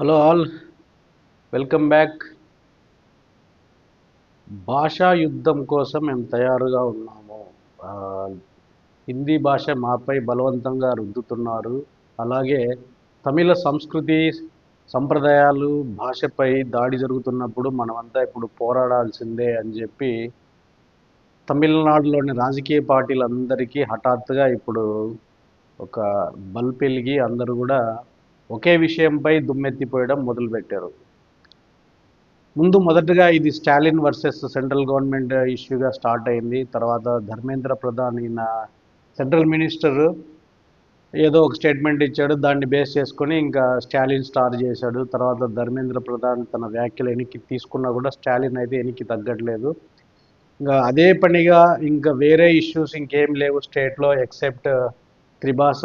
Hello all, welcome back. భాషా యుద్ధం కోసం మేము తయారుగా ఉన్నాము. ఆ, హిందీ భాష మాపై బలవంతంగా రుద్దుతున్నారు. అలాగే తమిళ సంస్కృతి, సంప్రదాయాలు, భాషపై దాడి జరుగుతున్నప్పుడు మనమంతా ఇప్పుడు పోరాడాల్సిందే అని చెప్పి తమిళనాడులోని రాజకీయ పార్టీలందరికీ హఠాత్తుగా ఇప్పుడు ఒక బల్బ్ వెలిగి అందరూ కూడా ఒకే విషయంపై దుమ్మెత్తిపోయడం మొదలుపెట్టారు. మొదటగా ఇది స్టాలిన్ వర్సెస్ సెంట్రల్ గవర్నమెంట్ ఇష్యూగా స్టార్ట్ అయింది. తర్వాత ధర్మేంద్ర ప్రధాన్ ఈయన సెంట్రల్ మినిస్టర్ ఏదో ఒక స్టేట్మెంట్ ఇచ్చాడు. దాన్ని బేస్ చేసుకొని ఇంకా స్టాలిన్ స్టార్ చేశాడు. తర్వాత ధర్మేంద్ర ప్రధాన్ తన వ్యాఖ్యలు వెనక్కి తీసుకున్నా కూడా స్టాలిన్ అయితే వెనక్కి తగ్గట్లేదు. ఇంకా అదే పనిగా ఇంకా వేరే ఇష్యూస్ ఇంకేం లేవు స్టేట్లో ఎక్సెప్ట్ త్రిభాష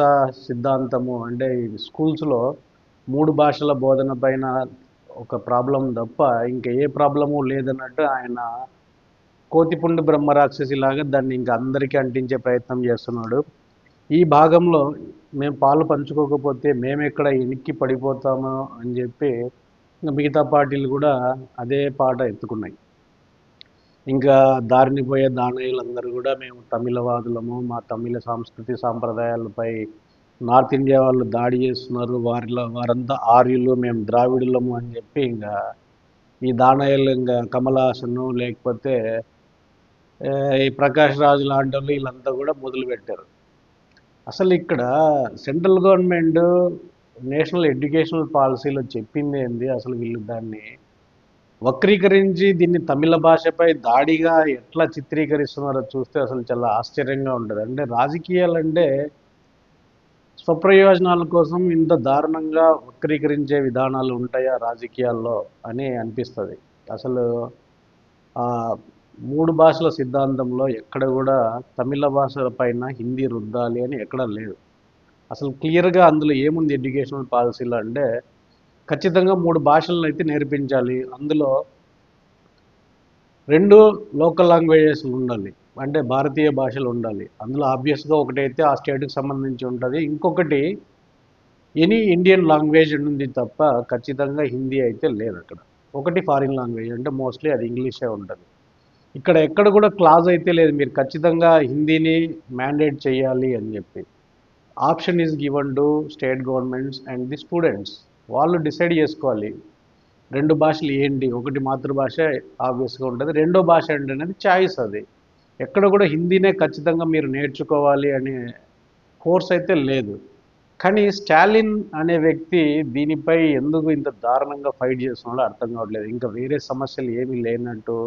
సిద్ధాంతము. అంటే స్కూల్స్లో మూడు భాషల బోధన పైన ఒక ప్రాబ్లం తప్ప ఇంకా ఏ ప్రాబ్లము లేదన్నట్టు ఆయన కోతిపుండు బ్రహ్మరాక్షసి లాగా దాన్ని ఇంకా అందరికీ అంటించే ప్రయత్నం చేస్తున్నాడు. ఈ భాగంలో మేము పాలు పంచుకోకపోతే మేము ఎక్కడ వెనక్కి పడిపోతామో అని చెప్పి ఇంకా మిగతా పార్టీలు కూడా అదే పాట ఎత్తుకున్నాయి. ఇంకా దారిని పోయే దానయ్యలందరూ కూడా మేము తమిళవాదులము, మా తమిళ సంస్కృతి సాంప్రదాయాలపై నార్త్ ఇండియా వాళ్ళు దాడి చేస్తున్నారు, వారంతా ఆర్యులు, మేము ద్రావిడులము అని చెప్పి ఇంకా ఈ దానయ్యలు ఇంకా కమల్ హాసన్ లేకపోతే ఈ ప్రకాష్ రాజు లాంటి వాళ్ళు వీళ్ళంతా కూడా మొదలుపెట్టారు. అసలు ఇక్కడ సెంట్రల్ గవర్నమెంట్ నేషనల్ ఎడ్యుకేషనల్ పాలసీలో చెప్పింది ఏంది, అసలు వీళ్ళు దాన్ని వక్రీకరించి దీన్ని తమిళ భాషపై దాడిగా ఎట్లా చిత్రీకరిస్తున్నారో చూస్తే అసలు చాలా ఆశ్చర్యంగా ఉంటుంది. అంటే రాజకీయాలంటే స్వప్రయోజనాల కోసం ఇంత దారుణంగా వక్రీకరించే విధానాలు ఉంటాయా రాజకీయాల్లో అని అనిపిస్తుంది. అసలు ఆ మూడు భాషల సిద్ధాంతంలో ఎక్కడ కూడా తమిళ భాష పైన హిందీ రుద్దాలి అని ఎక్కడ లేదు. అసలు క్లియర్గా అందులో ఏముంది ఎడ్యుకేషనల్ పాలసీలో అంటే ఖచ్చితంగా మూడు భాషలను అయితే నేర్పించాలి. అందులో రెండు లోకల్ లాంగ్వేజెస్ ఉండాలి, అంటే భారతీయ భాషలు ఉండాలి. అందులో ఆబ్వియస్గా ఒకటైతే ఆ స్టేట్కి సంబంధించి ఉంటుంది, ఇంకొకటి ఎనీ ఇండియన్ లాంగ్వేజ్ ఉంది తప్ప ఖచ్చితంగా హిందీ అయితే లేదు అక్కడ. ఒకటి ఫారిన్ లాంగ్వేజ్ అంటే మోస్ట్లీ అది ఇంగ్లీషే ఉంటుంది. ఇక్కడ ఎక్కడ కూడా క్లాజ్ అయితే లేదు మీరు ఖచ్చితంగా హిందీని మ్యాండేట్ చేయాలి అని చెప్పి. Option is given to state governments and the students. వాళ్ళు డిసైడ్ చేసుకోవాలి రెండు భాషలు ఏంటి. ఒకటి మాతృభాష ఆబ్వియస్గా ఉంటుంది, రెండో భాష ఏంటి అనేది చాయిస్. అది ఎక్కడ కూడా హిందీనే ఖచ్చితంగా మీరు నేర్చుకోవాలి అనే ఫోర్స్ అయితే లేదు. కానీ స్టాలిన్ అనే వ్యక్తి దీనిపై ఎందుకు ఇంత దారుణంగా ఫైట్ చేస్తున్నాడో అర్థం కావట్లేదు. ఇంకా వేరే సమస్యలు ఏమీ లేనట్టు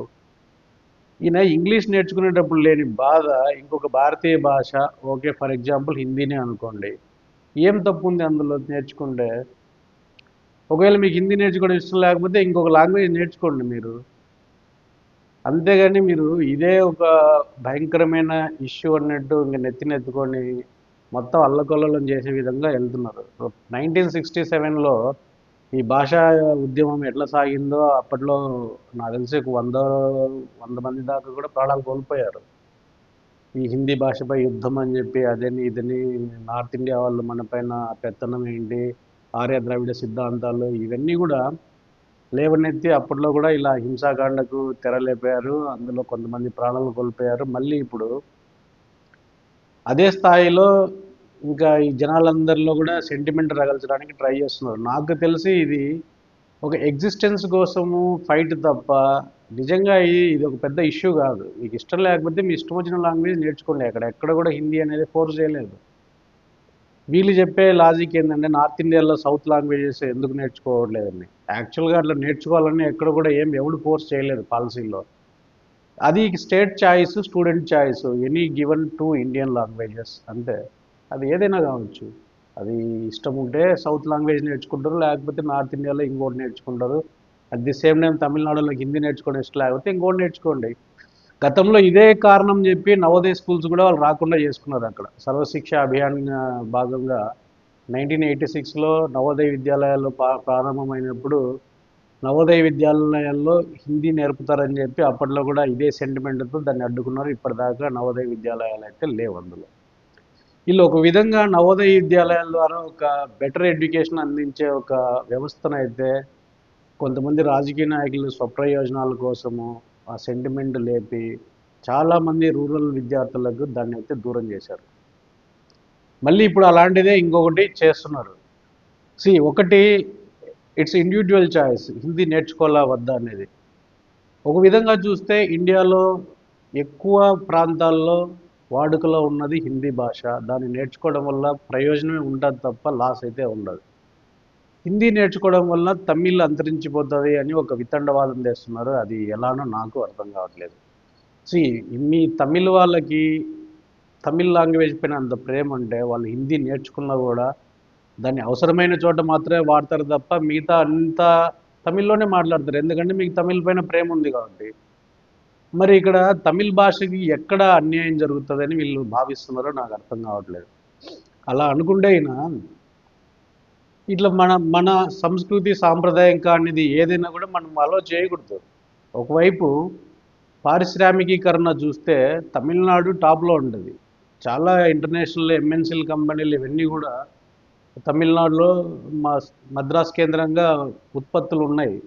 ఈయన ఇంగ్లీష్ నేర్చుకునేటప్పుడు లేని బాధ ఇంకొక భారతీయ భాష, ఓకే ఫర్ ఎగ్జాంపుల్ హిందీనే అనుకోండి, ఏం తప్పు ఉంది అందులో నేర్చుకుంటే? ఒకవేళ మీకు హిందీ నేర్చుకోవడం ఇష్టం లేకపోతే ఇంకొక లాంగ్వేజ్ నేర్చుకోండి మీరు. అంతేగాని మీరు ఇదే ఒక భయంకరమైన ఇష్యూ అన్నట్టు ఇంకా నెత్తినెత్తుకొని మొత్తం అల్లకొల్లం చేసే విధంగా వెళ్తున్నారు. 1967లో ఈ భాషా ఉద్యమం ఎట్లా సాగిందో అప్పట్లో నాకు తెలిసి ఒక 100 మంది దాకా కూడా ప్రాణాలు కోల్పోయారు. ఈ హిందీ భాషపై యుద్ధం అని చెప్పి అదని ఇదని నార్త్ ఇండియా వాళ్ళు మన పైన పెత్తనం ఏంటి, ఆర్య ద్రావిడ సిద్ధాంతాలు ఇవన్నీ కూడా లేవనెత్తి అప్పట్లో కూడా ఇలా హింసాకాండకు తెరలేపారు. అందులో కొంతమంది ప్రాణాలు కోల్పోయారు. మళ్ళీ ఇప్పుడు అదే స్థాయిలో ఇంకా ఈ జనాలందరిలో కూడా సెంటిమెంట్ రగల్చడానికి ట్రై చేస్తున్నారు. నాకు తెలిసి ఇది ఒక ఎగ్జిస్టెన్స్ కోసము ఫైట్ తప్ప నిజంగా ఇది ఒక పెద్ద ఇష్యూ కాదు. మీకు ఇష్టం లేకపోతే మీ ఇష్టం వచ్చిన లాంగ్వేజ్ నేర్చుకోండి. ఎక్కడ కూడా హిందీ అనేది ఫోర్స్ చేయలేదు. వీళ్ళు చెప్పే లాజిక్ ఏంటంటే నార్త్ ఇండియాలో సౌత్ లాంగ్వేజెస్ ఎందుకు నేర్చుకోవట్లేదని. యాక్చువల్గా అట్లా నేర్చుకోవాలని ఎక్కడ కూడా ఎవడు ఫోర్స్ చేయలేదు పాలసీలో. అది state choice, student choice, any given to Indian languages అంతే. అది ఏదైనా కావచ్చు. అది ఇష్టం ఉంటే సౌత్ లాంగ్వేజ్ నేర్చుకుంటారు, లేకపోతే నార్త్ ఇండియాలో ఇంకోటి నేర్చుకుంటారు. అట్ ది సేమ్ టైం తమిళనాడులో హిందీ నేర్చుకోవడం ఇష్టం లేకపోతే ఇంకోటి నేర్చుకోండి. గతంలో ఇదే కారణం చెప్పి నవోదయ స్కూల్స్ కూడా వాళ్ళు రాకుండా చేసుకున్నారు. అక్కడ సర్వశిక్ష అభియాన్ భాగంగా 1986లో నవోదయ విద్యాలయాలు ప్రారంభమైనప్పుడు నవోదయ విద్యాలయాల్లో హిందీ నేర్పుతారని చెప్పి అప్పట్లో కూడా ఇదే సెంటిమెంట్తో దాన్ని అడ్డుకున్నారు. ఇప్పటిదాకా నవోదయ విద్యాలయాలు అయితే లేవు అందులో. వీళ్ళు ఒక విధంగా నవోదయ విద్యాలయాల ద్వారా ఒక బెటర్ ఎడ్యుకేషన్ అందించే ఒక వ్యవస్థనైతే కొంతమంది రాజకీయ నాయకులు స్వప్రయోజనాల కోసము ఆ సెంటిమెంట్ లేపి చాలామంది రూరల్ విద్యార్థులకు దాన్ని అయితే దూరం చేశారు. మళ్ళీ ఇప్పుడు అలాంటిదే ఇంకొకటి చేస్తున్నారు. ఒకటి ఇట్స్ ఇండివిజువల్ చాయిస్, హిందీ నేర్చుకోవాలా వద్దా అనేది. ఒక విధంగా చూస్తే ఇండియాలో ఎక్కువ ప్రాంతాల్లో వాడుకలో ఉన్నది హిందీ భాష. దాన్ని నేర్చుకోవడం వల్ల ప్రయోజనమే ఉంటుంది తప్ప లాస్ అయితే ఉండదు. హిందీ నేర్చుకోవడం వల్ల తమిళ్ అంతరించిపోతుంది అని ఒక వితండవాదం చేస్తున్నారు. అది ఎలానో నాకు అర్థం కావట్లేదు. సి మీ తమిళ్ వాళ్ళకి తమిళ్ లాంగ్వేజ్ పైన అంత ప్రేమ ఉంటే వాళ్ళు హిందీ నేర్చుకున్నా కూడా దాన్ని అవసరమైన చోట మాత్రమే వాడతారు తప్ప మిగతా అంతా తమిళ్లోనే మాట్లాడతారు. ఎందుకంటే మీకు తమిళ్ పైన ప్రేమ ఉంది కాబట్టి. మరి ఇక్కడ తమిళ్ భాషకి ఎక్కడ అన్యాయం జరుగుతుందని వీళ్ళు భావిస్తున్నారో నాకు అర్థం కావట్లేదు. అలా అనుకుంటే అయినా ఇట్లా మన మన సంస్కృతి సాంప్రదాయం కానిది ఏదైనా కూడా మనం అలో చేయకూడదు. ఒకవైపు పారిశ్రామికీకరణ చూస్తే తమిళనాడు టాప్లో ఉంటుంది. చాలా ఇంటర్నేషనల్ ఎంఎన్సీల కంపెనీలు ఇవన్నీ కూడా తమిళనాడులో మా మద్రాస్ కేంద్రంగా ఉత్పత్తులు ఉన్నాయి.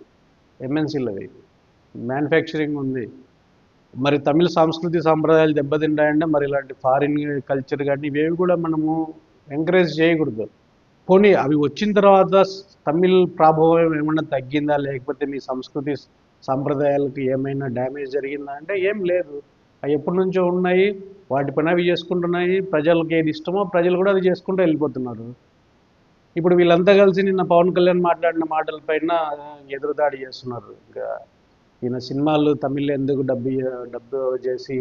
ఎంఎన్సీలవి మ్యానుఫ్యాక్చరింగ్ ఉంది. మరి తమిళ సంస్కృతి సాంప్రదాయాలు దెబ్బతింటాయంటే మరి ఇలాంటి ఫారిన్ కల్చర్ కానీ ఇవేవి కూడా మనము ఎంకరేజ్ చేయకూడదు. పోనీ అవి వచ్చిన తర్వాత తమిళ్ ప్రభావం ఏమైనా తగ్గిందా, లేకపోతే మీ సంస్కృతి సాంప్రదాయాలకు ఏమైనా డ్యామేజ్ జరిగిందా అంటే ఏం లేదు. అవి ఎప్పటి నుంచో ఉన్నాయి, వాటి పని అవి చేసుకుంటున్నాయి. ప్రజలకు ఏది ఇష్టమో ప్రజలు కూడా అది చేసుకుంటూ వెళ్ళిపోతున్నారు. ఇప్పుడు వీళ్ళంతా కలిసి నిన్న పవన్ కళ్యాణ్ మాట్లాడిన మాటలపైన ఎదురుదాడి చేస్తున్నారు. ఇంకా ఈయన సినిమాలు తమిళ్ ఎందుకు డబ్బు చేసి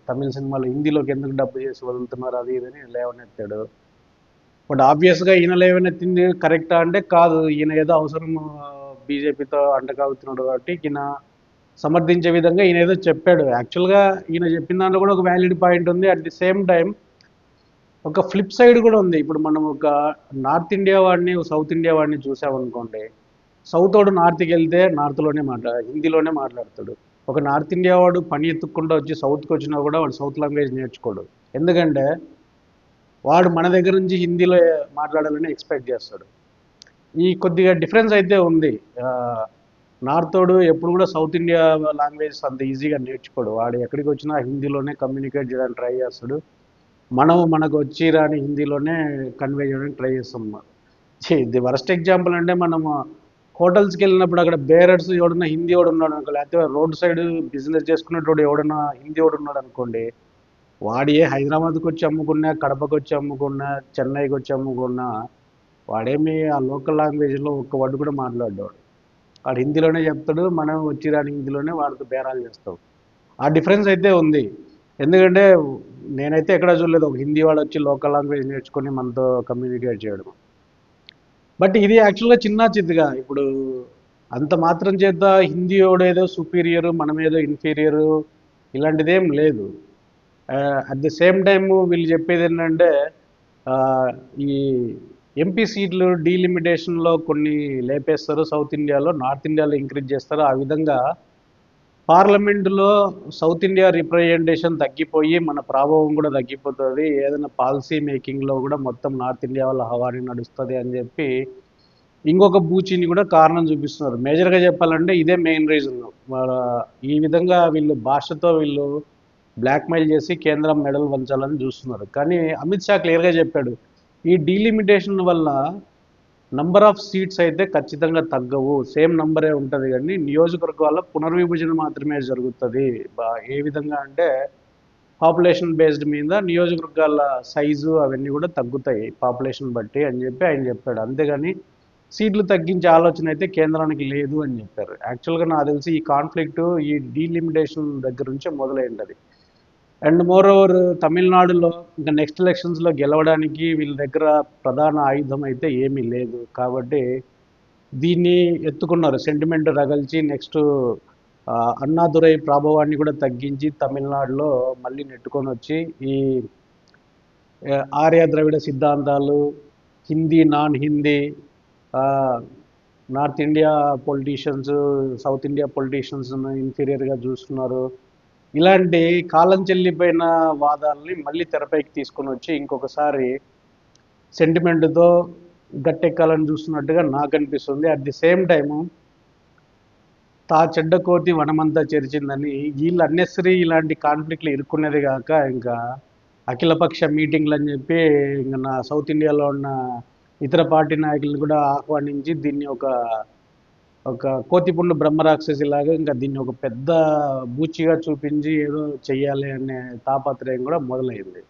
తమిళ సినిమాలు హిందీలోకి ఎందుకు డబ్బు చేసి వదులుతున్నారు అది ఇదని లేవనెత్తాడు. బట్ ఆబ్వియస్గా ఈయన లేవనెత్తింది కరెక్టా అంటే కాదు. ఈయన ఏదో అవసరం బీజేపీతో అంటకాగుతున్నాడు కాబట్టి ఈయన సమర్థించే విధంగా ఈయన ఏదో చెప్పాడు. యాక్చువల్గా ఈయన చెప్పిన దాంట్లో కూడా ఒక వ్యాలిడ్ పాయింట్ ఉంది. అట్ ది సేమ్ టైం ఒక ఫ్లిప్ సైడ్ కూడా ఉంది. ఇప్పుడు మనం ఒక నార్త్ ఇండియా వాడిని సౌత్ ఇండియా వాడిని చూసామనుకోండి, సౌత్ వాడు నార్త్కి వెళ్తే నార్త్లోనే హిందీలోనే మాట్లాడతాడు. ఒక నార్త్ ఇండియా వాడు పని ఎత్తుక్కుంటూ వచ్చి సౌత్కి వచ్చినా కూడా వాడు సౌత్ లాంగ్వేజ్ నేర్చుకోడు. ఎందుకంటే వాడు మన దగ్గర నుంచి హిందీలో మాట్లాడాలని ఎక్స్పెక్ట్ చేస్తాడు. ఈ కొద్దిగా డిఫరెన్స్ అయితే ఉంది. నార్తోడు ఎప్పుడు కూడా సౌత్ ఇండియా లాంగ్వేజ్ అంత ఈజీగా నేర్చుకోడు. వాడు ఎక్కడికి వచ్చినా హిందీలోనే కమ్యూనికేట్ చేయడానికి ట్రై చేస్తాడు. మనకు వచ్చి రాని హిందీలోనే కన్వే చేయడానికి ట్రై చేస్తాం. ది వరస్ట్ ఎగ్జాంపుల్ అంటే మనము హోటల్స్కి వెళ్ళినప్పుడు అక్కడ బేరర్స్ ఎవడన్నా హిందీ వాడు ఉన్నాడు అనుకో, లేకపోతే రోడ్ సైడ్ బిజినెస్ చేసుకునేటోడు ఎవడన్నా హిందీ వాడు ఉన్నాడు అనుకోండి, వాడు ఏ హైదరాబాద్కి వచ్చి అమ్ముకున్నా, కడపకి వచ్చి అమ్ముకున్నా, చెన్నైకి వచ్చి అమ్ముకున్నా వాడేమి ఆ లోకల్ లాంగ్వేజ్లో ఒక్క వర్డ్ కూడా మాట్లాడేవాడు. వాడు హిందీలోనే చెప్తాడు, మనం వచ్చి రాని హిందీలోనే వాడితో బేరాలు చేస్తాం. ఆ డిఫరెన్స్ అయితే ఉంది. ఎందుకంటే నేనైతే ఎక్కడ చూడలేదు ఒక హిందీ వాడు వచ్చి లోకల్ లాంగ్వేజ్ నేర్చుకొని మనతో కమ్యూనికేట్ చేయడం. బట్ ఇది యాక్చువల్గా చిన్న చిద్దుగా ఇప్పుడు అంత మాత్రం చేత హిందీ ఏదో సుపీరియరు మనం ఏదో ఇన్ఫీరియరు ఇలాంటిదేం లేదు. అట్ ది సేమ్ టైమ్ వీళ్ళు చెప్పేది ఏంటంటే ఈ ఎంపీ సీట్లు డీలిమిటేషన్లో కొన్ని లేపేస్తారు సౌత్ ఇండియాలో, నార్త్ ఇండియాలో ఇంక్రీజ్ చేస్తారు. ఆ విధంగా పార్లమెంటులో సౌత్ ఇండియా రిప్రజెంటేషన్ తగ్గిపోయి మన ప్రభావం కూడా తగ్గిపోతుంది. ఏదైనా పాలసీ మేకింగ్లో కూడా మొత్తం నార్త్ ఇండియా వాళ్ళ హవాని నడుస్తుంది అని చెప్పి ఇంకొక బూచిని కూడా కారణం చూపిస్తున్నారు. మేజర్గా చెప్పాలంటే ఇదే మెయిన్ రీజన్. ఈ విధంగా వీళ్ళు భాషతో వీళ్ళు బ్లాక్మెయిల్ చేసి కేంద్రం మెడల్ వంచాలని చూస్తున్నారు. కానీ అమిత్ షా క్లియర్గా చెప్పాడు, ఈ డీలిమిటేషన్ వల్ల నంబర్ ఆఫ్ సీట్స్ అయితే ఖచ్చితంగా తగ్గవు, సేమ్ నంబరే ఉంటుంది. కానీ నియోజకవర్గాల పునర్విభజన మాత్రమే జరుగుతుంది. ఏ విధంగా అంటే పాపులేషన్ బేస్డ్ మీద నియోజకవర్గాల సైజు అవన్నీ కూడా తగ్గుతాయి పాపులేషన్ బట్టి అని చెప్పి ఆయన చెప్పాడు. అంతేగాని సీట్లు తగ్గించే ఆలోచన అయితే కేంద్రానికి లేదు అని చెప్పారు. యాక్చువల్గా నాకు తెలిసి ఈ కాన్ఫ్లిక్ట్ ఈ డీలిమిటేషన్ దగ్గర నుంచే మొదలైంది. అండ్ మోర్ ఓవర్ తమిళనాడులో ఇంకా నెక్స్ట్ ఎలక్షన్స్లో గెలవడానికి వీళ్ళ దగ్గర ప్రధాన ఆయుధం అయితే ఏమీ లేదు. కాబట్టి దీన్ని ఎత్తుకున్నారు, సెంటిమెంట్ రగల్చి నెక్స్ట్ అన్నాదురై ప్రభావాన్ని కూడా తగ్గించి తమిళనాడులో మళ్ళీ నెట్టుకొని వచ్చి ఈ ఆర్య ద్రవిడ సిద్ధాంతాలు, Hindi non Hindi, north India politicians south India పొలిటీషియన్స్ను ఇన్ఫీరియర్గా చూస్తున్నారు. ఇలాంటి కాలం చెల్లిపోయిన వాదాలని మళ్ళీ తెరపైకి తీసుకొని వచ్చి ఇంకొకసారి సెంటిమెంట్తో గట్టెక్కాలని చూస్తున్నట్టుగా నాకు అనిపిస్తుంది. అట్ ది సేమ్ టైము తా చెడ్డ కోతి వనమంతా చెరిచిందని వీళ్ళు అన్నెసరీ ఇలాంటి కాన్ఫ్లిక్ట్లు ఇరుక్కునేది కాక ఇంకా అఖిలపక్ష మీటింగ్లు అని చెప్పి ఇంకా నా సౌత్ ఇండియాలో ఉన్న ఇతర పార్టీ నాయకులను కూడా ఆహ్వానించి దీన్ని ఒక ఒక కోతిపుండు బ్రహ్మరాక్షసిలాగా ఇంకా దీన్ని ఒక పెద్ద బూచిగా చూపించి ఏదో చెయ్యాలి అనే తాపత్రయం కూడా మొదలైంది.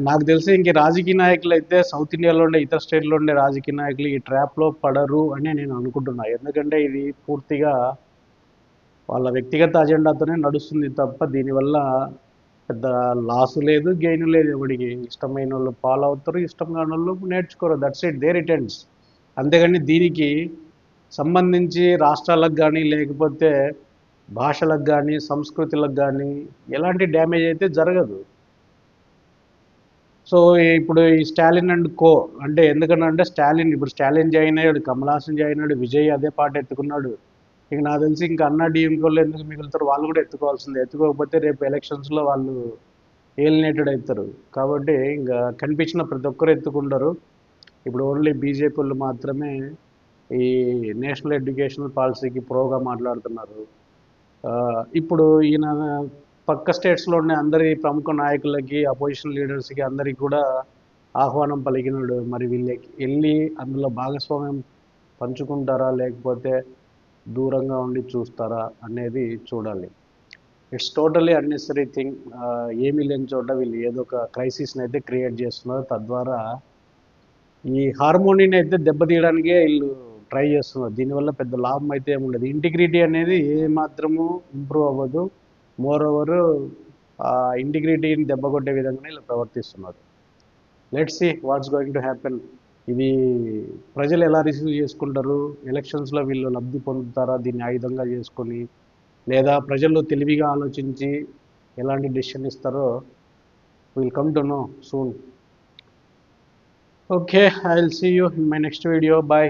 నాకు తెలిసి ఇంక రాజకీయ నాయకులు అయితే సౌత్ ఇండియాలో ఉండే ఇతర స్టేట్లో ఉండే రాజకీయ నాయకులు ఈ ట్రాప్లో పడరు అని నేను అనుకుంటున్నా. ఎందుకంటే ఇది పూర్తిగా వాళ్ళ వ్యక్తిగత అజెండాతోనే నడుస్తుంది తప్ప దీనివల్ల పెద్ద లాస్ లేదు, గెయిన్ లేదు ఎవడికి. ఇష్టమైన వాళ్ళు ఫాలో అవుతారు, ఇష్టం కాని వాళ్ళు నేర్చుకోరు. That's it, there it ends. అంతేగాని దీనికి సంబంధించి రాష్ట్రాలకు కానీ లేకపోతే భాషలకు కానీ సంస్కృతులకు కానీ ఎలాంటి డ్యామేజ్ అయితే జరగదు. సో ఇప్పుడు ఈ స్టాలిన్ అండ్ కో అంటే ఎందుకనంటే స్టాలిన్ ఇప్పుడు స్టాలిన్ జాయిన్ అయ్యాడు, కమల్ హాసన్ జాయిన్ అయ్యాడు, విజయ్ అదే పాట ఎత్తుకున్నాడు. ఇక నాకు తెలిసి ఇంకా అన్నా డిఎంకోళ్ళు ఎందుకు మిగులుతారు, వాళ్ళు కూడా ఎత్తుకోవాల్సిందే. ఎత్తుకోకపోతే రేపు ఎలక్షన్స్లో వాళ్ళు ఏలినేటెడ్ అవుతారు. కాబట్టి ఇంకా కనిపించిన ప్రతి ఒక్కరు ఎత్తుకుంటారు. ఇప్పుడు ఓన్లీ బీజేపీ వాళ్ళు మాత్రమే ఈ నేషనల్ ఎడ్యుకేషనల్ పాలసీకి ప్రోగా మాట్లాడుతున్నారు. ఇప్పుడు ఈయన పక్క స్టేట్స్లో ఉన్న అందరి ప్రముఖ నాయకులకి అపోజిషన్ లీడర్స్కి అందరికి కూడా ఆహ్వానం పలికినాడు. మరి వీళ్ళకి వెళ్ళి అందులో భాగస్వామ్యం పంచుకుంటారా లేకపోతే దూరంగా ఉండి చూస్తారా అనేది చూడాలి. It's totally unnecessary thing. ఏమీ లేని చోట వీళ్ళు ఏదో ఒక క్రైసిస్ని అయితే క్రియేట్ చేస్తున్నారు. తద్వారా ఈ హార్మోనీని అయితే దెబ్బతీయడానికే వీళ్ళు ట్రై చేస్తున్నారు. దీనివల్ల పెద్ద లాభం అయితే ఏముండదు. ఇంటిగ్రిటీ అనేది ఏ మాత్రము ఇంప్రూవ్ అవ్వదు. మోర్ ఓవర్ ఆ ఇంటిగ్రిటీని దెబ్బ కొట్టే విధంగానే వీళ్ళు ప్రవర్తిస్తున్నారు. Let's see what's going to happen. ఇది ప్రజలు ఎలా రిసీవ్ చేసుకుంటారు, ఎలక్షన్స్లో వీళ్ళు లబ్ధి పొందుతారా దీన్ని ఆయుధంగా చేసుకొని, లేదా ప్రజలు తెలివిగా ఆలోచించి ఎలాంటి డెసిషన్ ఇస్తారో will come to know soon. Okay, I'll see you in my next video. Bye.